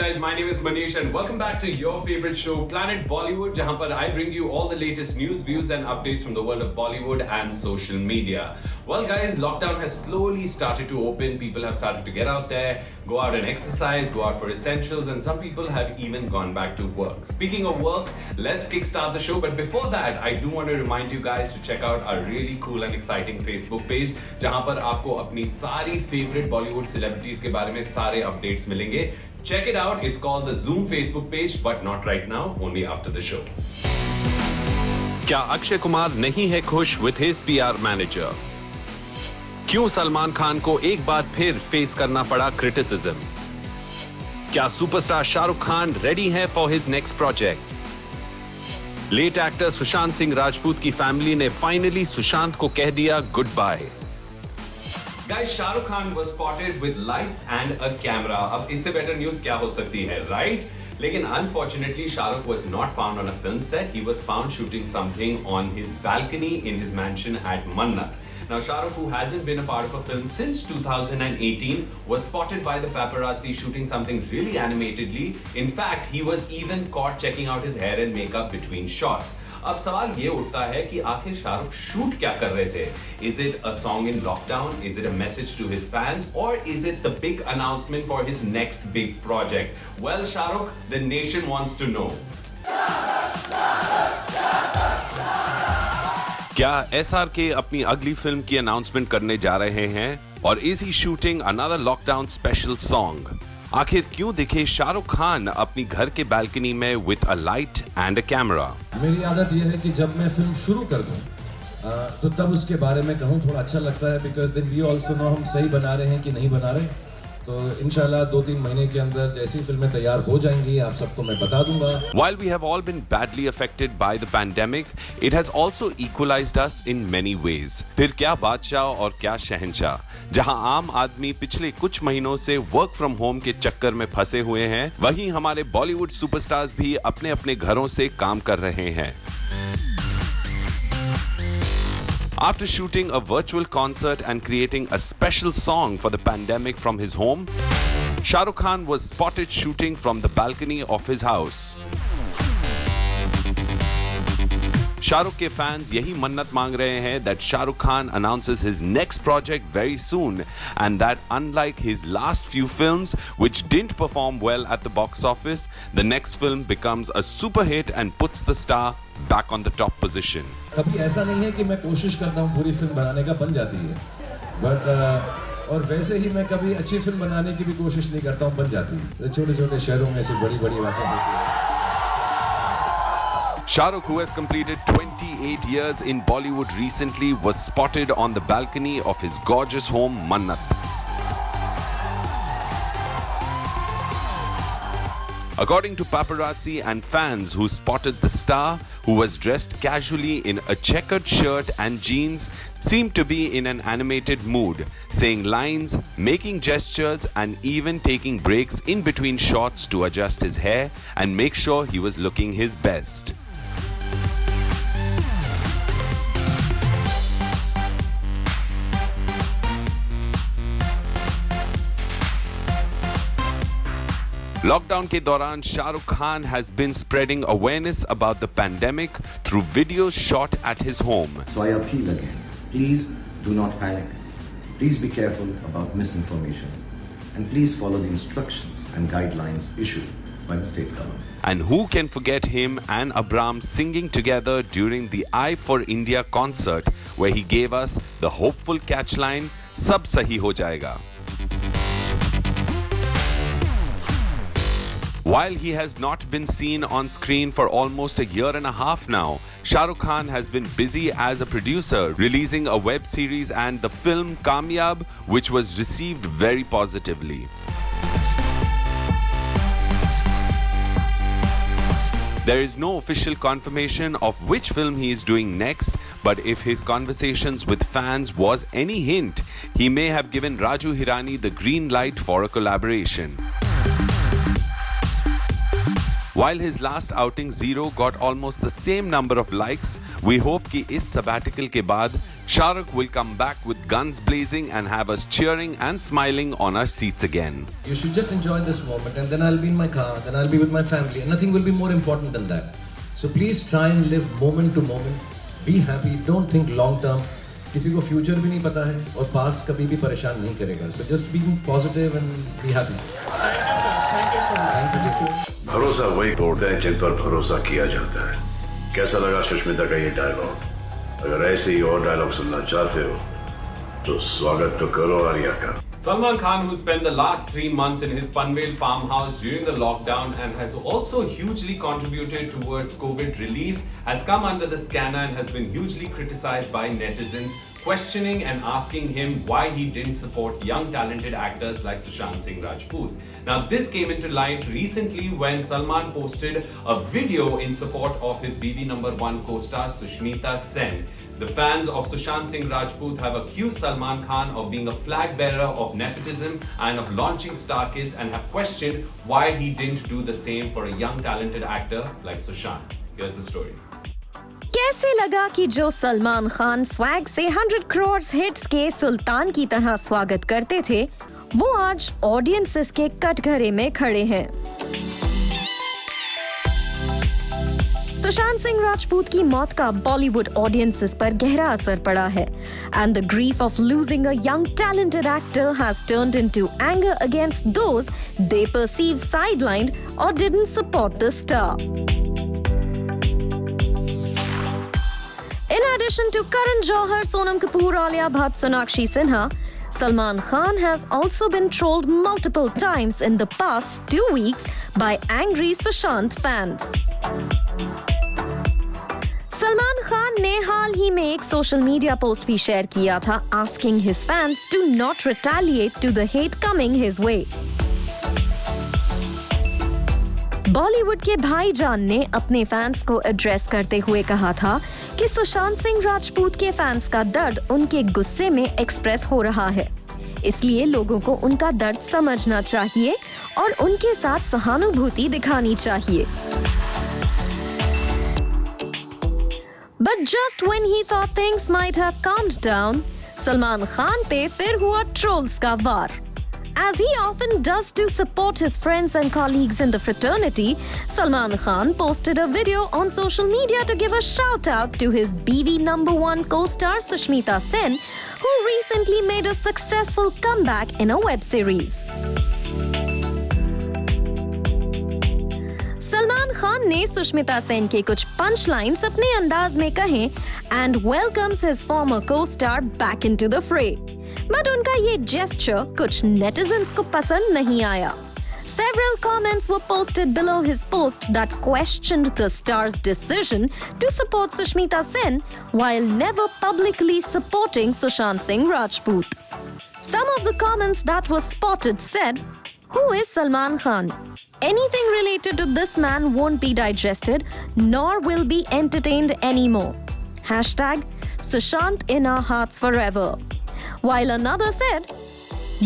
guys, my name is Manish and welcome back to your favorite show Planet Bollywood, जहां पर I bring you all the latest news, views and updates from the world of Bollywood and social media. Well guys, lockdown has slowly started to open. People have started to get out there, go out and exercise, go out for essentials, and some people have even gone back to work. Speaking of work, let's kickstart the show. But before that, I do want to remind you guys to check out our really cool and exciting Facebook page, जहां पर आपको अपनी सारी favorite Bollywood celebrities के बारे में सारे updates मिलेंगे. Check it out. It's called the Zoom Facebook page, but not right now, only after the show. क्या अक्षय कुमार नहीं है खुश with his PR manager? क्यों सलमान खान को एक बार फिर फेस करना पड़ा क्रिटिसिज्म? क्या सुपरस्टार शाहरुख खान रेडी है for his next project? Late actor Sushant Singh Rajput की फैमिली ने फाइनली सुशांत को कह दिया good bye. Guys, Shahrukh Khan was spotted with lights and a camera. अब इससे better news क्या हो सकती है, right? लेकिन unfortunately, Shahrukh was not found on a film set. He was found shooting something on his balcony in his mansion at Mannat. Now, Shahrukh, who hasn't been a part of a film since 2018, was spotted by the paparazzi shooting something really animatedly. In fact, he was even caught checking out his hair and makeup between shots. अब सवाल ये उठता है कि आखिर Shahrukh shoot क्या कर रहे थे? Is it a song in lockdown? Is it a message to his fans? Or is it the big announcement for his next big project? Well, Shahrukh, the nation wants to know. क्या SRK अपनी अगली film की announcement करने जा रहे हैं? और is he shooting another lockdown special song? आखिर क्यों दिखे शाहरुख खान अपनी घर के बालकनी में with a light and a camera? मेरी आदत यह है कि जब मैं फिल्म शुरू कर दूं तो तब उसके बारे में कहूं, थोड़ा अच्छा लगता है because then we also know हम सही बना रहे हैं कि नहीं बना रहे. तो इंशाल्लाह 2-3 महीने के अंदर जैसी फिल्में तैयार हो जाएंगी आप सबको मैं बता दूंगा. While we have all been badly affected by the pandemic, it has also equalized us in many ways. फिर क्या बादशाह और क्या शहंशाह. जहां आम आदमी पिछले कुछ महीनों से वर्क फ्रॉम होम के चक्कर में फंसे हुए हैं, वहीं हमारे बॉलीवुड सुपरस्टार्स भी अपने अपने घरों से काम कर रहे हैं. After shooting a virtual concert and creating a special song for the pandemic from his home, Shahrukh Khan was spotted shooting from the balcony of his house. Shahrukh के फैंस यही मन्नत मांग रहे हैं that Shahrukh Khan announces his next project very soon and that unlike his last few films which didn't perform well at the box office, the next film becomes a super hit and puts the star back on the top position. कभी ऐसा नहीं है कि मैं कोशिश करता हूँ पूरी फिल्म बनाने का बन जाती है, बट और वैसे ही मैं कभी अच्छी फिल्म बनाने की भी कोशिश नहीं करता हूँ, बन जाती है. छोटे छोटे शहरों में से बड़ी बड़ी बातें होती हैं. Shahrukh, who has completed 28 years in Bollywood recently, was spotted on the balcony of his gorgeous home, Mannat. According to paparazzi and fans who spotted the star, who was dressed casually in a checkered shirt and jeans, seemed to be in an animated mood, saying lines, making gestures, and even taking breaks in between shots to adjust his hair and make sure he was looking his best. Lockdown के दौरान Shahrukh Khan has been spreading awareness about the pandemic through videos shot at his home. So I appeal again, please do not panic. Please be careful about misinformation. And please follow the instructions and guidelines issued by the state government. And who can forget him and Abram singing together during the I for India concert where he gave us the hopeful catchline, "Sab sahi ho jayega." While he has not been seen on screen for almost a year and a half now, Shahrukh Khan has been busy as a producer, releasing a web series and the film Kamyab, which was received very positively. There is no official confirmation of which film he is doing next, but if his conversations with fans was any hint, he may have given Raju Hirani the green light for a collaboration. While his last outing Zero got almost the same number of likes, we hope कि इस sabbatical के बाद Shah Rukh will come back with guns blazing and have us cheering and smiling on our seats again. You should just enjoy this moment, and then I'll be in my car, then I'll be with my family, and nothing will be more important than that. So please try and live moment to moment. Be happy, don't think long term. किसी को future भी नहीं पता है और past कभी भी परेशान नहीं करेगा. So just be positive and be happy. Thank you. भरोसा वही तोड़ते हैं जिन पर भरोसा किया जाता है. कैसा लगा सुष्मिता का ये डायलॉग? अगर ऐसे ही और डायलॉग सुनना चाहते हो तो स्वागत तो करो आर्या का. Salman Khan, who spent the last 3 months in his Panvel farmhouse during the lockdown and has also hugely contributed towards COVID relief, has come under the scanner and has been hugely criticized by netizens, questioning and asking him why he didn't support young talented actors like Sushant Singh Rajput. Now this came into light recently when Salman posted a video in support of his BB #1 co-star Sushmita Sen. The fans of Sushant Singh Rajput have accused Salman Khan of being a flag bearer of nepotism and of launching star kids and have questioned why he didn't do the same for a young talented actor like Sushant. Here's the story. कैसे लगा कि जो Salman Khan swag से 100 crore hits के सुल्तान की तरह स्वागत करते थे, वो आज ऑडियंसेस के कटघरे में खड़े हैं। सुशांत सिंह राजपूत की मौत का बॉलीवुड ऑडियंसेस पर गहरा असर पड़ा है, and the grief of losing a young talented actor has turned into anger against those they perceive sidelined और didn't support the star. In addition to Karan Johar, Sonam Kapoor, Alia Bhatt, Sonakshi Sinha, Salman Khan has also been trolled multiple times in the past 2 weeks by angry Sushant fans. Salman Khan ने हाल ही में एक social media post भी share किया था, asking his fans to not retaliate to the hate coming his way. Bollywood के भाईजान ने अपने फैंस को एड्रेस करते हुए कहा था कि सुशांत सिंह राजपूत के फैंस का दर्द उनके गुस्से में एक्सप्रेस हो रहा है, इसलिए लोगों को उनका दर्द समझना चाहिए और उनके साथ सहानुभूति दिखानी चाहिए। But just when he thought things might have calmed down, Salman Khan पे फिर हुआ ट्रोल्स का वार। As he often does to support his friends and colleagues in the fraternity, Salman Khan posted a video on social media to give a shout out to his BV #1 co-star Sushmita Sen, who recently made a successful comeback in a web series. Salman Khan ने सुष्मिता सेन के कुछ पंच lines अपने अंदाज में कहे and welcomes his former co-star back into the fray. But उनका ये gesture कुछ नेटिजन्स को पसंद नहीं आया. Several comments were posted below his post that questioned the star's decision to support Sushmita Sen while never publicly supporting Sushant Singh Rajput. Some of the comments that were spotted said, "Who is Salman Khan? Anything related to this man won't be digested nor will be entertained anymore. Hashtag Sushant in our hearts forever." While another said,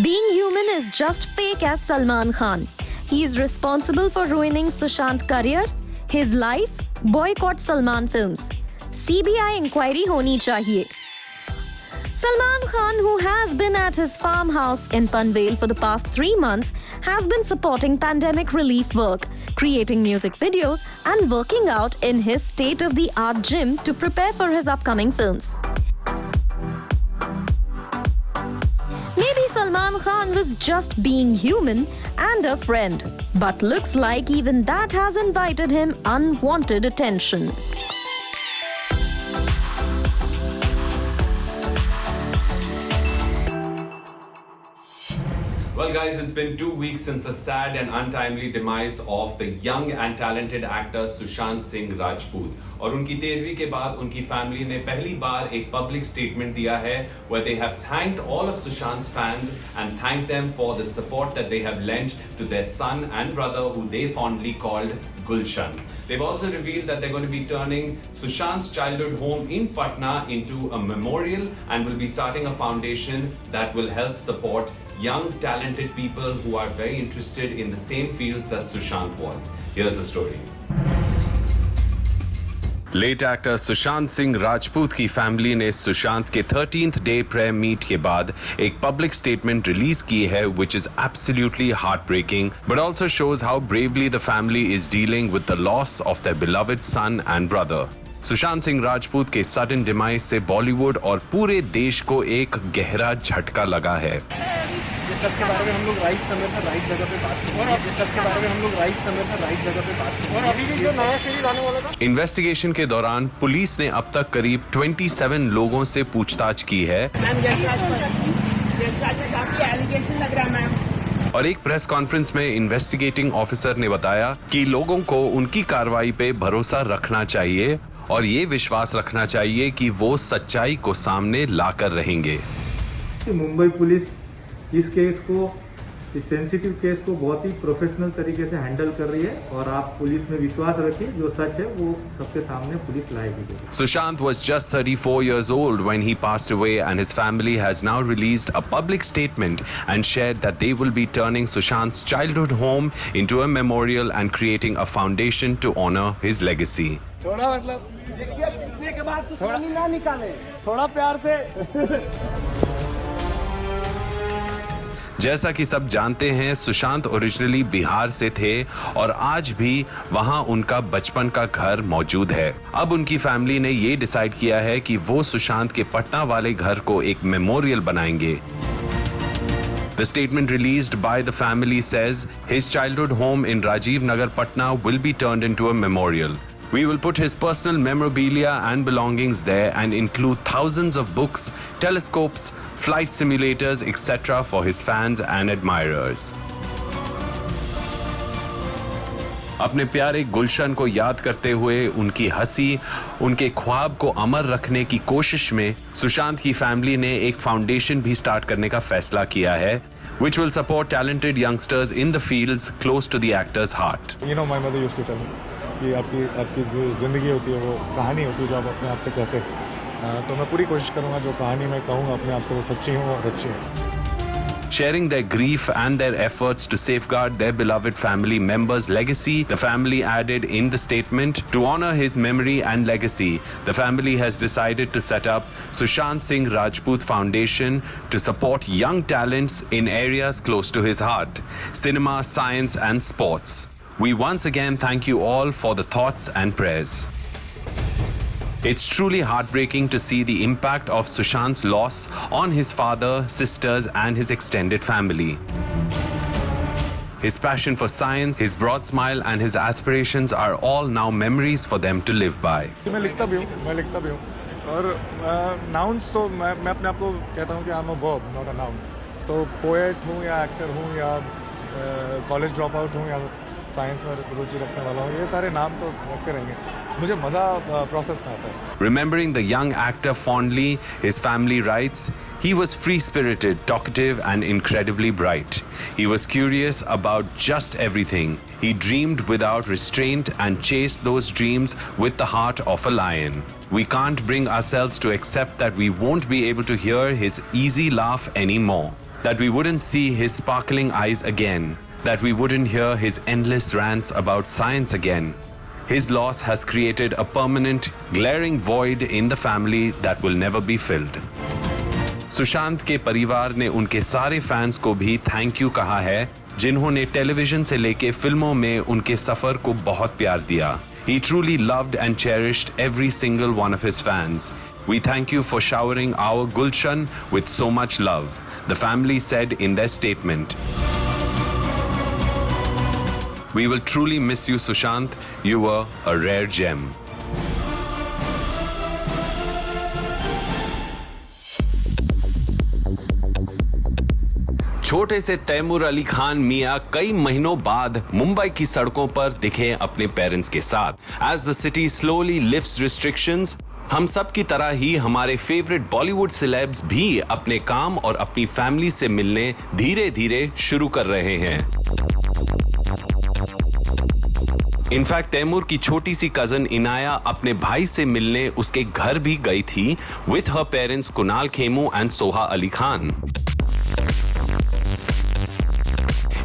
"Being human is just fake as Salman Khan. He is responsible for ruining Sushant's career, his life. Boycott Salman films. CBI inquiry honi chahiye." Salman Khan, who has been at his farmhouse in Panvel for the past 3 months, has been supporting pandemic relief work, creating music videos and working out in his state-of-the-art gym to prepare for his upcoming films. Salman Khan was just being human and a friend, but looks like even that has invited him unwanted attention. Well guys, it's been 2 weeks since the sad and untimely demise of the young and talented actor Sushant Singh Rajput. और उनकी 13वीं के बाद उनकी family ने पहली बार एक public statement दिया है where they have thanked all of Sushant's fans and thanked them for the support that they have lent to their son and brother who they fondly called Gulshan. They've also revealed that they're going to be turning Sushant's childhood home in Patna into a memorial and will be starting a foundation that will help support young talented people who are very interested in the same fields that Sushant was. Here's the story. Late actor Sushant Singh Rajput की family ने सुशांत के 13th day prayer meet के बाद एक public statement release की है which is absolutely heartbreaking but also shows how bravely the family is dealing with the loss of their beloved son and brother. Sushant Singh Rajput के sudden demise से बॉलीवुड और पूरे देश को एक गहरा झटका लगा है। के बारे में हम लोग राइट समय पर राइट जगह पे बात करेंगे। के बारे में हम लोग राइट समय पर राइट जगह पे बात करेंगे। और अभी भी जो नया सीरीज आने वाला था। इन्वेस्टिगेशन के दौरान पुलिस ने अब तक करीब 27 लोगों से पूछताछ की है और एक प्रेस कॉन्फ्रेंस में इन्वेस्टिगेटिंग ऑफिसर ने बताया कि लोगों को उनकी कार्रवाई पे भरोसा रखना चाहिए और ये विश्वास रखना चाहिए कि वो सच्चाई को सामने लाकर रहेंगे। मुंबई पुलिस इस केस को, इस सेंसिटिव केस को बहुत ही प्रोफेशनल तरीके से हैंडल कर रही है और आप पुलिस में विश्वास रखिए, जो सच है वो सबके सामने पुलिस लाएगी। Sushant was just 34 years old when he passed away and his family has now released a public statement and shared that they will be turning Sushant's childhood home into a memorial and creating a foundation to honor his legacy. थोड़ा मतलब के बाद ना निकाले, थोड़ा प्यार से। जैसा कि सब जानते हैं सुशांत ओरिजिनली बिहार से थे और आज भी वहां उनका बचपन का घर मौजूद है। अब उनकी फैमिली ने ये डिसाइड किया है कि वो सुशांत के पटना वाले घर को एक मेमोरियल बनाएंगे। The statement released by the family says his childhood home in Rajiv Nagar, Patna will be turned into a memorial. We will put his personal memorabilia and belongings there and include thousands of books, telescopes, flight simulators, etc. for his fans and admirers. अपने प्यारे गुलशन को याद करते हुए उनकी हंसी, उनके ख्वाब को अमर रखने की कोशिश में सुशांत की फैमिली ने एक फाउंडेशन भी स्टार्ट करने का फैसला किया है, which will support talented youngsters in the fields close to the actor's heart. You know, my mother used to tell me कि आपकी जो ज़िंदगी होती है वो कहानी होती है जो आप अपने आप से कहते हैं, तो मैं पूरी कोशिश करूँगा जो कहानी मैं कहूँगा अपने आप से वो सच्ची हो और अच्छी हो। Sharing their grief and their efforts to safeguard their beloved family member's legacy, the family added in the statement, to honor his memory and legacy, the family has decided to set up Sushant Singh Rajput Foundation to support young talents in areas close to his heart, cinema, science and sports. We once again thank you all for the thoughts and prayers. It's truly heartbreaking to see the impact of Sushant's loss on his father, sisters, and his extended family. His passion for science, his broad smile, and his aspirations are all now memories for them to live by. मैं लिखता भी हूँ और nouns तो मैं अपने आप को कहता हूँ कि I'm a verb, not a noun. तो poet हूँ या actor हूँ या college dropout हूँ या साइंस में रुचि रखने वाला हूँ, ये सारे नाम तो रखते रहेंगे, मुझे मजा प्रोसेस में आता है। Remembering the young actor fondly, his family writes, he was free-spirited, talkative and incredibly bright. He was curious about just everything. He dreamed without restraint and chased those dreams with the heart of a lion. We can't bring ourselves to accept that we won't be able to hear his easy laugh anymore, that we wouldn't see his sparkling eyes again, that we wouldn't hear his endless rants about science again. His loss has created a permanent, glaring void in the family that will never be filled. Sushant के परिवार ने उनके सारे fans को भी thank you कहा है, जिन्होंने टेलीविजन से लेके फिल्मों में उनके सफर को बहुत प्यार दिया. He truly loved and cherished every single one of his fans. We thank you for showering our Gulshan with so much love, the family said in their statement. We will truly miss you, Sushant. You were a rare gem. छोटे से तैमूर अली खान मियां कई महीनों बाद मुंबई की सड़कों पर दिखे अपने पेरेंट्स के साथ. As the city slowly lifts restrictions, हम सब की तरह ही हमारे फेवरेट बॉलीवुड सेलेब्स भी अपने काम और अपनी फैमिली से मिलने धीरे धीरे शुरू कर रहे हैं. इनफैक्ट तैमूर की छोटी सी कजन इनाया अपने भाई से मिलने उसके घर भी गई थी with her parents Kunal Khemu and Soha Ali Khan.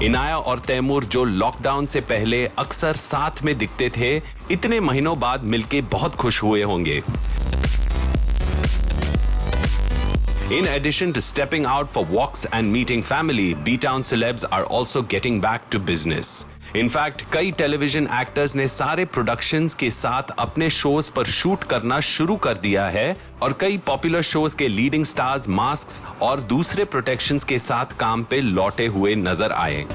Inaya और तैमूर जो लॉकडाउन से पहले अक्सर साथ में दिखते थे, इतने महीनों बाद मिलके बहुत खुश हुए होंगे। In addition to stepping out for walks and meeting family, B-Town celebs are also getting back to business. In fact, कई टेलीविजन एक्टर्स ने सारे प्रोडक्शंस के साथ अपने शोज पर शूट करना शुरू कर दिया है और कई पॉपुलर शोज के लीडिंग स्टार्स मास्क्स और दूसरे प्रोटेक्शंस के साथ काम पे लौटे हुए नजर आए।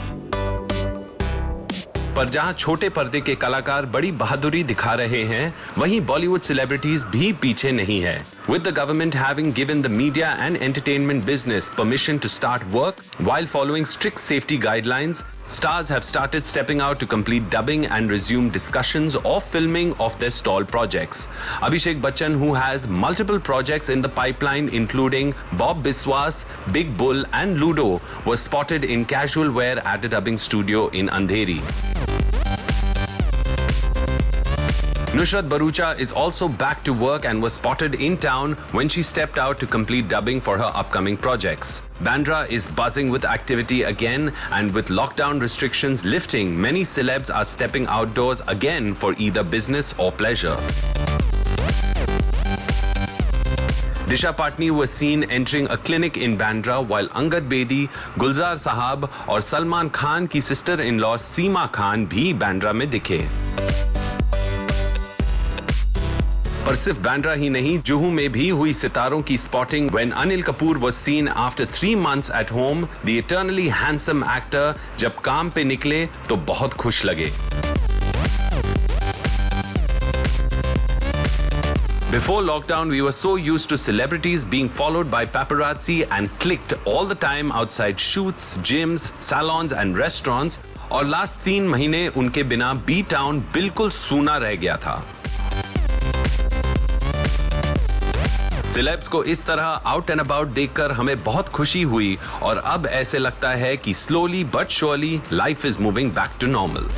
पर जहां छोटे पर्दे के कलाकार बड़ी बहादुरी दिखा रहे हैं, वहीं बॉलीवुड सेलिब्रिटीज भी पीछे नहीं है। With the government having given the media and entertainment business permission to start work while following strict safety guidelines, stars have started stepping out to complete dubbing and resume discussions of filming of their stalled projects. Abhishek Bachchan, who has multiple projects in the pipeline including Bob Biswas, Big Bull and Ludo, was spotted in casual wear at a dubbing studio in Andheri. Nusrat Bharucha is also back to work and was spotted in town when she stepped out to complete dubbing for her upcoming projects. Bandra is buzzing with activity again, and with lockdown restrictions lifting, many celebs are stepping outdoors again for either business or pleasure. Disha Patni was seen entering a clinic in Bandra while Angad Bedi, Gulzar Sahab और सलमान खान की sister-in-law सीमा खान भी Bandra में दिखे। पर सिर्फ बैंड्रा ही नहीं, जुहू में भी हुई सितारों की spotting when Anil Kapoor was seen after 3 months at home. The eternally handsome actor जब काम पे निकले तो बहुत खुश लगे। Before lockdown, we were so used to celebrities being followed by paparazzi and clicked all the time outside shoots, gyms, salons and restaurants. और last 3 महीने उनके बिना B-Town बिल्कुल सूना रह गया था। सेलेब्स को इस तरह आउट एंड अबाउट देखकर हमें बहुत खुशी हुई और अब ऐसे लगता है कि slowly but surely life is moving back to normal.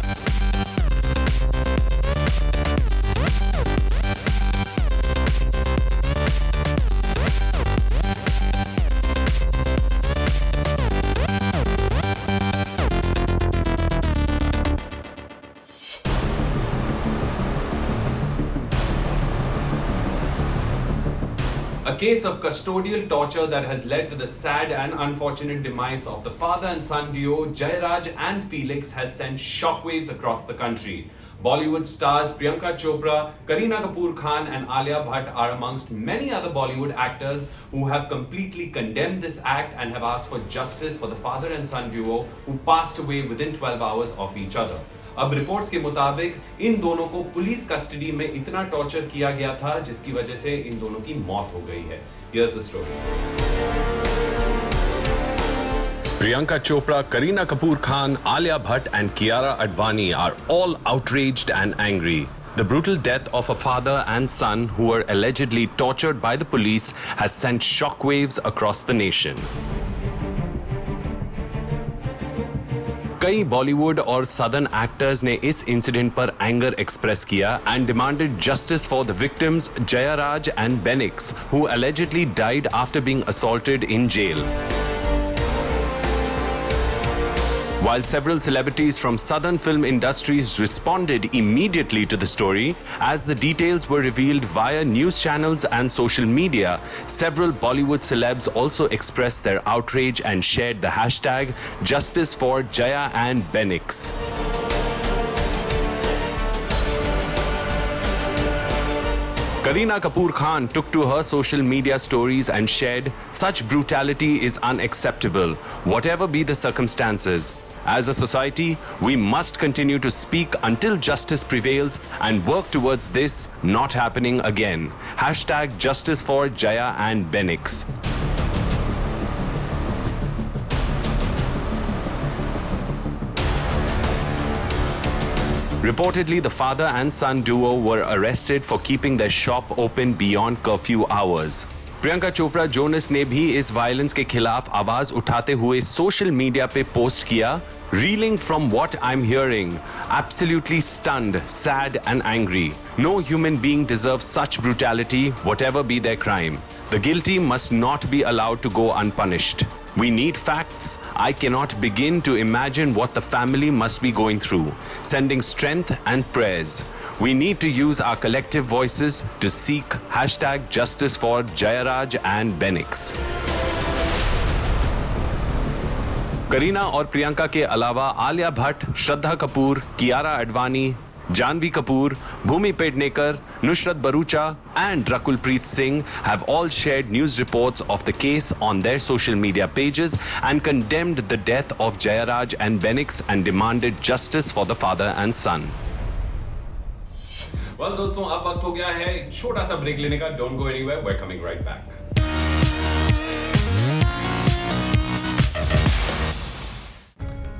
A case of custodial torture that has led to the sad and unfortunate demise of the father and son duo Jairaj and Felix has sent shockwaves across the country. Bollywood stars Priyanka Chopra, Kareena Kapoor Khan and Alia Bhatt are amongst many other Bollywood actors who have completely condemned this act and have asked for justice for the father and son duo who passed away within 12 hours of each other. अब reports के मुताबिक इन दोनों को police custody में इतना torture किया गया था जिसकी वजह से इन दोनों की मौत हो गई है। Here's the story. Priyanka Chopra, Kareena Kapoor Khan, Alia Bhatt and Kiara Advani are all outraged and angry. The brutal death of a father and son who were allegedly tortured by the police has sent shockwaves across the nation. कई बॉलीवुड और southern actors ने इस incident पर anger express किया and demanded justice for the victims Jayaraj and Bennix who allegedly died after being assaulted in jail. While several celebrities from southern film industries responded immediately to the story, as the details were revealed via news channels and social media, several Bollywood celebs also expressed their outrage and shared the hashtag Justice for Jaya and Benix. Kareena Kapoor Khan took to her social media stories and shared, "Such brutality is unacceptable, whatever be the circumstances. As a society, we must continue to speak until justice prevails and work towards this not happening again. Hashtag Justice for Jaya and Benix." Reportedly, the father and son duo were arrested for keeping their shop open beyond curfew hours. Priyanka Chopra Jonas ने भी इस violence के खिलाफ आवाज उठाते हुए social media पे post किया, "Reeling from what I'm hearing, absolutely stunned, sad and angry. No human being deserves such brutality, whatever be their crime. The guilty must not be allowed to go unpunished." We need facts. I cannot begin to imagine what the family must be going through, sending strength and prayers. We need to use our collective voices to seek #justice for Jayaraj and Benix. Kareena और प्रियंका के अलावा Alia Bhatt, Shraddha Kapoor, Kiara Advani, Janvi Kapoor, Bhumi Pednekar, Nusrat Bharucha and Rakulpreet Singh have all shared news reports of the case on their social media pages and condemned the death of Jayaraj and Benix and demanded justice for the father and son. Well, दोस्तों अब वक्त हो गया है एक छोटा सा break लेने का. Don't go anywhere. We're coming right back.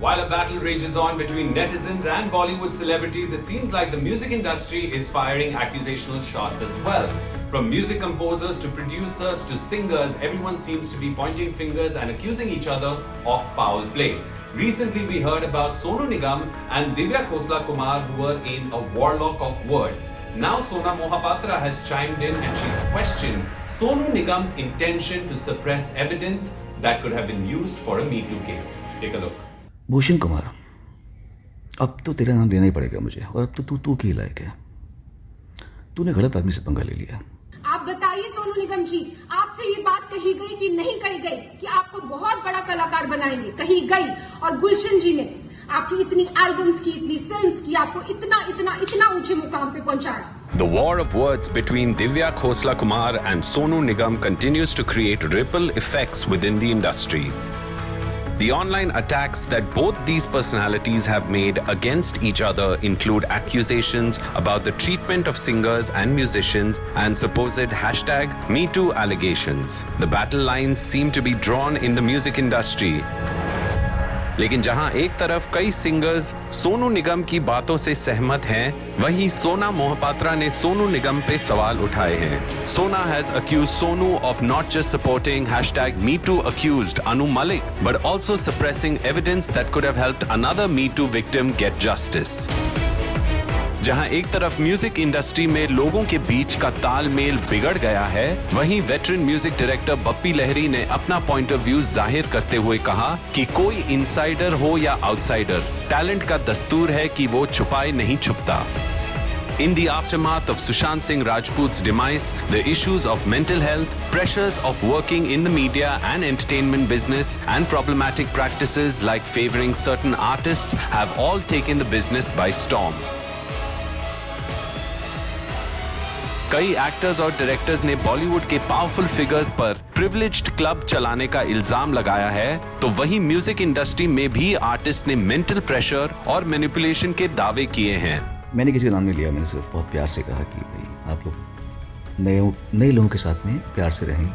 While a battle rages on between netizens and Bollywood celebrities, it seems like the music industry is firing accusational shots as well. From music composers to producers to singers, everyone seems to be pointing fingers and accusing each other of foul play. Recently, we heard about Sonu Nigam and Divya Khosla Kumar, who were in a warlock of words. Now Sona Mohapatra has chimed in and she's questioned Sonu Nigam's intention to suppress evidence that could have been used for a Me Too case. Take a look. Bhushan Kumar, अब तो तेरा नाम लेना ही पड़ेगा मुझे, और अब तो तू की लायक है. तूने गलत आदमी से पंगा ले लिया. आप बताइए सोनू निगम जी, आपसे ये बात कही गई कि नहीं कही गई कि आपको बहुत बड़ा कलाकार बनाएंगे? कही गई. और गुलशन जी ने आपकी इतनी एल्बम्स की, इतनी फिल्म्स की, आपको इतना इतना इतना ऊंचे मुकाम पे पहुंचाया. The war of words between Divya Khosla Kumar and Sonu Nigam continues to create ripple effects within the industry. The online attacks that both these personalities have made against each other include accusations about the treatment of singers and musicians and supposed #MeToo allegations. The battle lines seem to be drawn in the music industry. लेकिन जहां एक तरफ कई singers Sonu Nigam की बातों से सहमत हैं, वहीं सोना मोहपात्रा ने सोनू निगम पे सवाल उठाए हैं. सोना has accused Sonu of not just supporting #MeToo accused Anu Malik, but also suppressing evidence that could have helped another Me Too victim get justice. जहां एक तरफ म्यूजिक इंडस्ट्री में लोगों के बीच का तालमेल बिगड़ गया है, वहीं veteran music director Bappi Lahiri ने अपना पॉइंट ऑफ व्यू जाहिर करते हुए कहा कि कोई इनसाइडर हो या आउटसाइडर, टैलेंट का दस्तूर है कि वो छुपाए नहीं छुपता. In the aftermath of Sushant Singh Rajput's demise, the issues of mental health, pressures of working in the media and entertainment business, and problematic practices like favoring certain artists have all taken the business by storm. कई actors और directors ने बॉलीवुड के powerful figures पर privileged club चलाने का इल्जाम लगाया है, तो वहीं म्यूजिक इंडस्ट्री में भी आर्टिस्ट ने मेंटल प्रेशर और मैनिपुलेशन के दावे किए हैं. मैंने किसी का नाम नहीं लिया, मैंने सिर्फ बहुत प्यार से कहा कि भाई आप लोग नए लोगों के साथ में प्यार से रहें,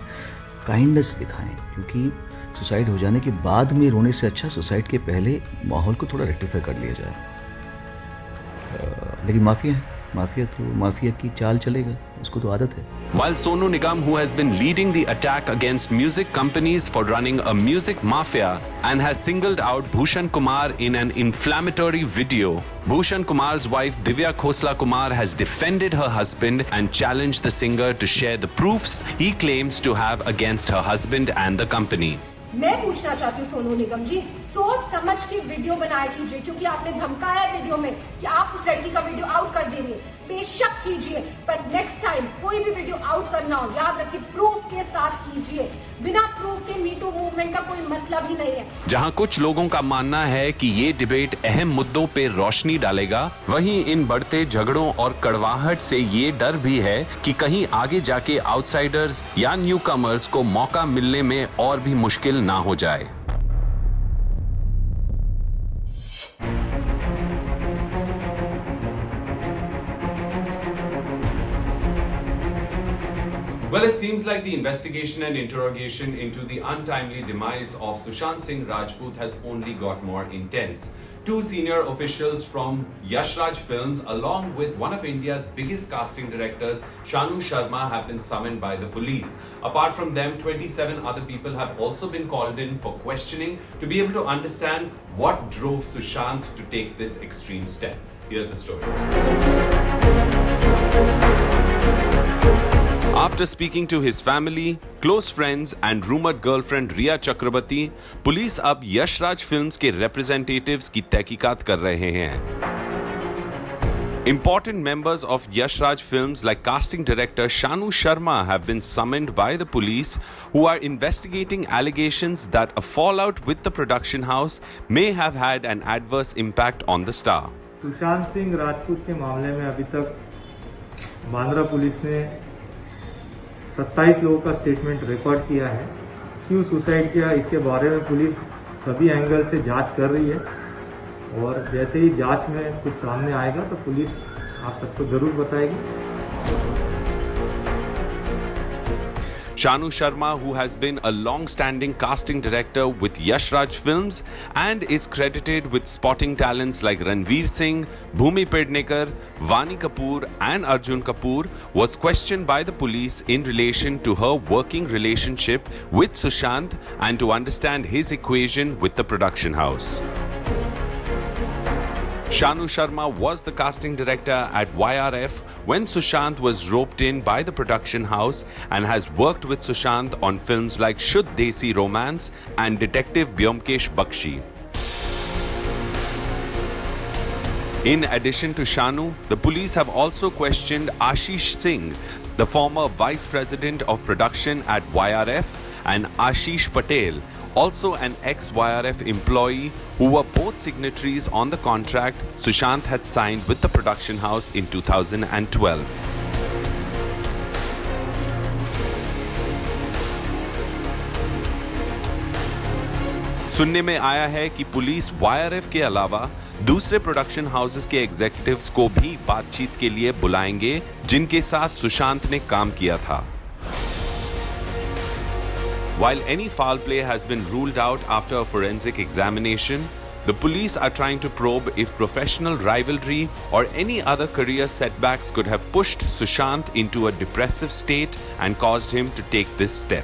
काइंडनेस दिखाएं, क्योंकि सुसाइड हो जाने के बाद में रोने से अच्छा सुसाइड के पहले माहौल को थोड़ा रेक्टिफाई कर लिया जाए. लेकिन माफिया की चाल चलेगा, उसको तो आदत है. While Sonu Nigam, who has been leading the attack against music companies for running a music mafia and has singled out Bhushan Kumar in an inflammatory video, Bhushan Kumar's wife Divya Khosla Kumar has defended her husband and challenged the singer to share the proofs he claims to have against her husband and the company. मैं पूछना चाहती हूँ सोनू निगम जी, सोच समझ के video बनाया कीजिए, क्योंकि आपने धमकाया वीडियो में कि आप उस लड़की का वीडियो आउट कर देंगे. बेशक कीजिए, पर नेक्स्ट टाइम कोई भी वीडियो आउट करना हो, याद रखिए प्रूफ के साथ कीजिए. बिना प्रूफ के मी टू मूवमेंट का कोई मतलब ही नहीं है. जहां कुछ लोगों का मानना है कि ये डिबेट अहम मुद्दों पे रोशनी डालेगा, वहीं इन बढ़ते झगड़ों और कड़वाहट से ये डर भी है कि कहीं आगे जाके आउटसाइडर्स या न्यू कमर्स को मौका मिलने में और भी मुश्किल ना हो जाए. Well, it seems like the investigation and interrogation into the untimely demise of Sushant Singh Rajput has only got more intense. Two senior officials from Yash Raj Films, along with one of India's biggest casting directors, Shanu Sharma, have been summoned by the police. Apart from them, 27 other people have also been called in for questioning to be able to understand what drove Sushant to take this extreme step. Here's the story. After speaking to his family, close friends and rumored girlfriend Riya Chakrabarti, police अब Yash Raj films के representatives की तहकीकात कर रहे हैं। Important members of Yash Raj Films like casting director Shanu Sharma have been summoned by the police, who are investigating allegations that a fallout with the production house may have had an adverse impact on the star. Sushant Singh Rajput के मामले में अभी तक Bandra police ने 27 लोगों का statement record किया है। क्यों सुसाइड किया इसके बारे में पुलिस सभी एंगल से जांच कर रही है और जैसे ही जांच में कुछ सामने आएगा तो पुलिस आप सबको जरूर बताएगी। Shanu Sharma, who has been a long-standing casting director with Yash Raj Films and is credited with spotting talents like Ranveer Singh, Bhumi Pednekar, Vani Kapoor and Arjun Kapoor, was questioned by the police in relation to her working relationship with Sushant and to understand his equation with the production house. Shanu Sharma was the casting director at YRF when Sushant was roped in by the production house and has worked with Sushant on films like Shuddh Desi Romance and Detective Byomkesh Bakshi. In addition to Shanu, the police have also questioned Ashish Singh, the former vice president of production at YRF, and Ashish Patel, also an ex-YRF employee, who were both signatories on the contract Sushant had signed with the production house in 2012. सुनने में आया है कि police YRF के अलावा दूसरे production houses के executives को भी बातचीत के लिए बुलाएंगे जिनके साथ सुशांत ने काम किया था। While any foul play has been ruled out after a forensic examination, the police are trying to probe if professional rivalry or any other career setbacks could have pushed Sushant into a depressive state and caused him to take this step.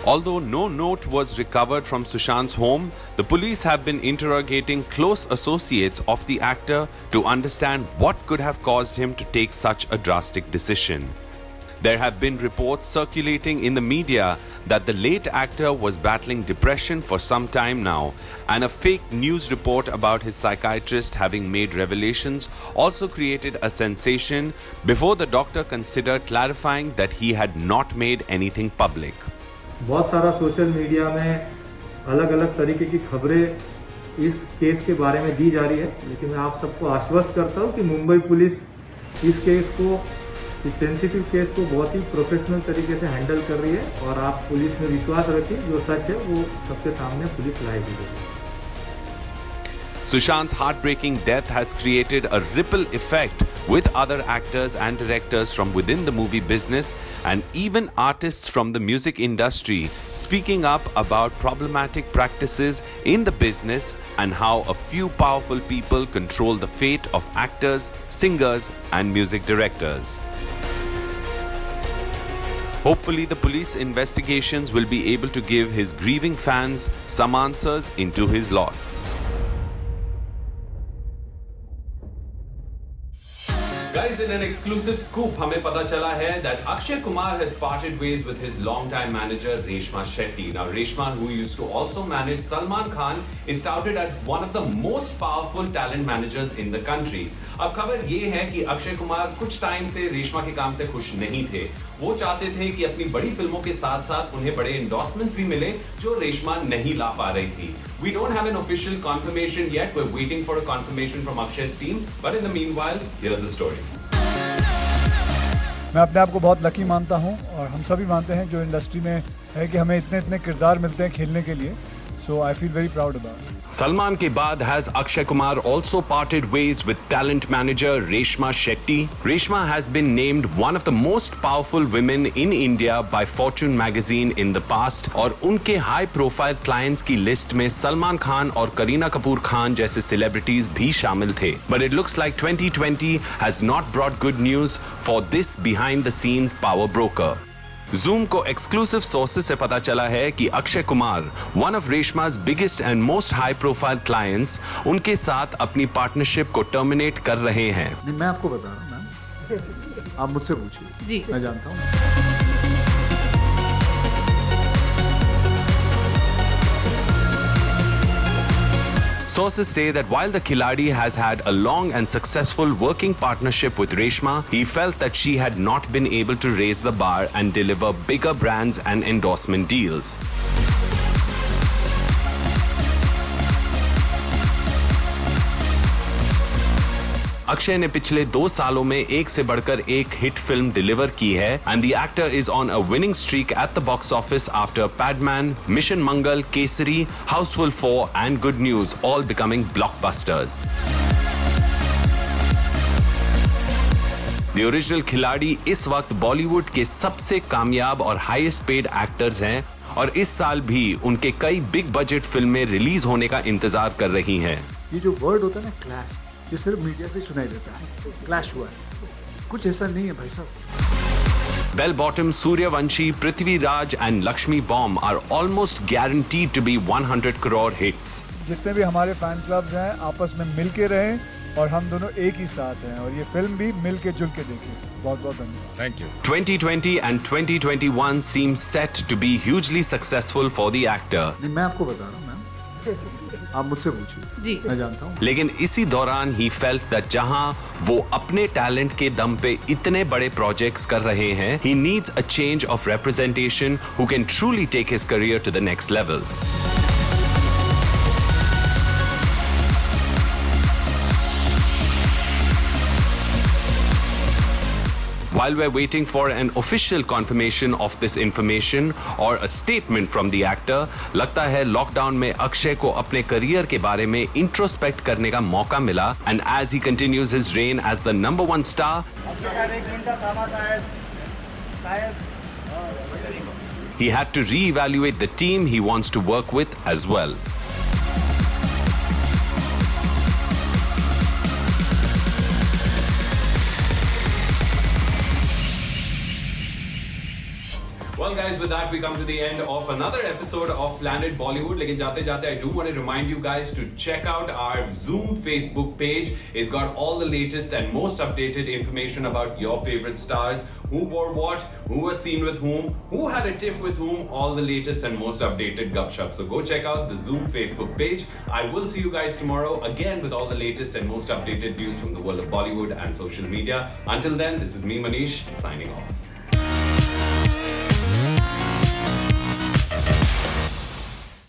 Although no note was recovered from Sushant's home, the police have been interrogating close associates of the actor to understand what could have caused him to take such a drastic decision. There have been reports circulating in the media that the late actor was battling depression for some time now, and a fake news report about his psychiatrist having made revelations also created a sensation before the doctor considered clarifying that he had not made anything public. बहुत सारा social media में अलग अलग तरीके की खबरें इस case के बारे में दी जा रही है, लेकिन मैं आप सबको आश्वस्त करता हूँ कि मुंबई पुलिस इस केस को, इस सेंसिटिव केस को बहुत ही प्रोफेशनल तरीके से हैंडल कर रही है और आप पुलिस में विश्वास रखिए, जो सच है वो सबके सामने पुलिस लाएगी। Sushant's heartbreaking death has created a ripple effect with other actors and directors from within the movie business and even artists from the music industry speaking up about problematic practices in the business and how a few powerful people control the fate of actors, singers and music directors. Hopefully, the police investigations will be able to give his grieving fans some answers into his loss. Guys, in an exclusive scoop, हमें पता चला है that Akshay Kumar has parted ways with his longtime manager Reshma Shetty. Now, Reshma, who used to also manage Salman Khan, is touted as one of the most powerful talent managers in the country. अब खबर ये है कि अक्षय कुमार कुछ time से रेशमा के काम से खुश नहीं थे। वो चाहते थे कि अपनी बड़ी फिल्मों के साथ साथ उन्हें बड़े एंडोर्समेंट्स भी मिले जो रेशमा नहीं ला पा रही थी। We don't have an official confirmation yet. We're waiting for a confirmation from Akshay's team. But in the meanwhile, here's the story. मैं अपने आप को बहुत लकी मानता हूँ और हम सभी मानते हैं जो इंडस्ट्री में है कि हमें इतने इतने किरदार मिलते हैं खेलने के लिए. So I feel very proud about it. Salman ke baad has Akshay Kumar also parted ways with talent manager Reshma Shetty. Reshma has been named one of the most powerful women in India by Fortune magazine in the past और उनके high profile clients की list में सलमान खान और करीना कपूर खान जैसे celebrities भी शामिल थे. But it looks like 2020 has not brought good news for this behind the scenes power broker. Zoom को एक्सक्लूसिव सोर्सेज से पता चला है कि Akshay Kumar, one of Reshma's biggest and most high profile clients, उनके साथ अपनी पार्टनरशिप को टर्मिनेट कर रहे हैं। नहीं, मैं आपको बता रहा हूँ मैम, आप मुझसे पूछिए जी, मैं जानता हूँ। Sources say that while the Khiladi has had a long and successful working partnership with Reshma, he felt that she had not been able to raise the bar and deliver bigger brands and endorsement deals. Akshay ने पिछले 2 सालों में एक से बढ़कर एक hit film deliver की है and the actor is on a winning streak at the box office after Padman, mission Mangal, Kesari, Housefull 4 and good news all becoming blockbusters. The original खिलाड़ी इस वक्त बॉलीवुड के सबसे कामयाब और हाईएस्ट पेड एक्टर्स हैं और इस साल भी उनके कई बिग बजट फिल्में रिलीज होने का इंतजार कर रही हैं। ये जो वर्ड होता है ना क्लैश, ये सिर्फ मीडिया से सुनाई देता है। क्लैश हुआ है, कुछ ऐसा नहीं है भाई साहब। Bell Bottom, Suryavanshi, Prithviraj and Lakshmi Bomb are almost guaranteed to be 100 crore hits. जितने भी हमारे फैन क्लब्स हैं आपस में मिल के रहें और हम दोनों एक ही साथ हैं और ये फिल्म भी मिल के जुल के देखें। बहुत बहुत धन्यवाद। Thank you. 2020 and 2021 seem set to be hugely successful for the actor. नहीं, मैं आपको बता रहा हूँ मैम, आप मुझसे पूछिए जी, मैं जानता हूँ। लेकिन इसी दौरान ही फेल्ट दैट जहां वो अपने टैलेंट के दम पे इतने बड़े प्रोजेक्ट्स कर रहे हैं, he needs a change of representation who can truly take his career to the next level. While we're waiting for an official confirmation of this information or a statement from the actor, लगता है lockdown में अक्षय को अपने career के बारे में introspect करने का मौका मिला and as he continues his reign as the #1 star, he had to reevaluate the team he wants to work with as well. Well guys, with that we come to the end of another episode of Planet Bollywood. लेकिन जाते जाते I do want to remind you guys to check out our Zoom Facebook page. It's got all the latest and most updated information about your favorite stars, who wore what, who was seen with whom, who had a tiff with whom, all the latest and most updated gupshup. So go check out the Zoom Facebook page. I will see you guys tomorrow again with all the latest and most updated news from the world of Bollywood and social media. Until then, this is me, Manish, signing off.